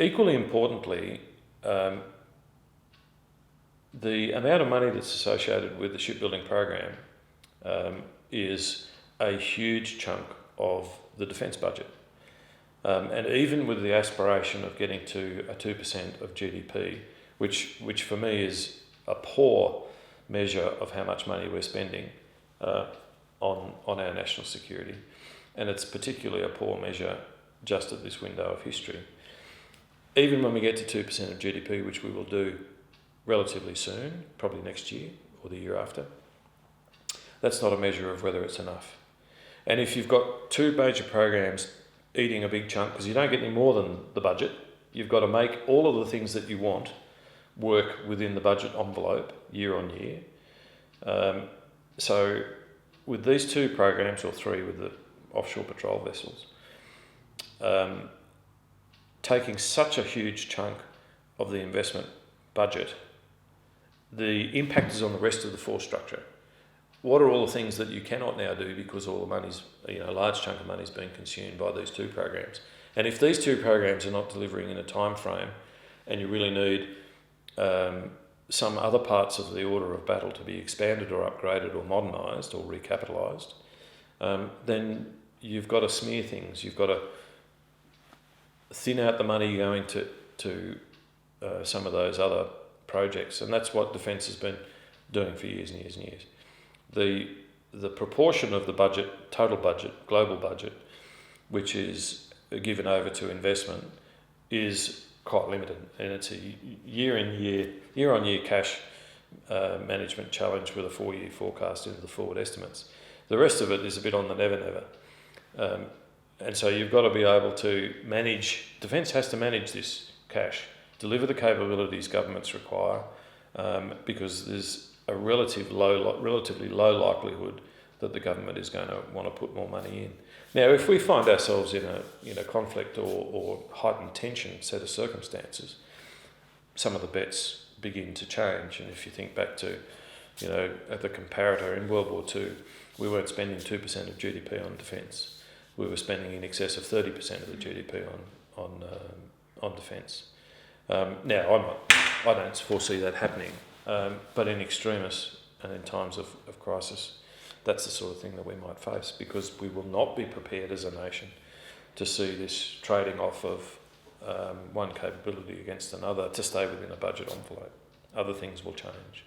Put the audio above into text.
equally importantly, the amount of money that's associated with the shipbuilding program is a huge chunk of the defence budget. And even with the aspiration of getting to a 2% of GDP, which for me is a poor measure of how much money we're spending on our national security, and it's particularly a poor measure just at this window of history. Even when we get to 2% of GDP, which we will do relatively soon, probably next year or the year after, that's not a measure of whether it's enough. And if you've got two major programs eating a big chunk, because you don't get any more than the budget, you've got to make all of the things that you want work within the budget envelope year on year. So with these two programs, or three with the offshore patrol vessels, taking such a huge chunk of the investment budget, the impact is on the rest of the force structure. What are all the things that you cannot now do because all the money's, a large chunk of money is being consumed by these two programs? And if these two programs are not delivering in a time frame, and you really need some other parts of the order of battle to be expanded or upgraded or modernised or recapitalised, then you've got to smear things. You've got to thin out the money going to some of those other projects, and that's what Defence has been doing for years and years and years. The proportion of the budget, total budget, global budget, which is given over to investment, is quite limited, and it's a year-on-year cash management challenge with a 4-year forecast into the forward estimates. The rest of it is a bit on the never. And so you've got to be able to manage. Defence has to manage this cash, deliver the capabilities governments require, because there's a relatively low likelihood that the government is going to want to put more money in. Now, if we find ourselves in a conflict or heightened tension set of circumstances, some of the bets begin to change. And if you think back to, at the comparator in World War II, we weren't spending 2% of GDP on defence. We were spending in excess of 30% of the GDP on defence. Now, I don't foresee that happening, but in extremis and in times of crisis, that's the sort of thing that we might face, because we will not be prepared as a nation to see this trading off of one capability against another to stay within a budget envelope. Other things will change.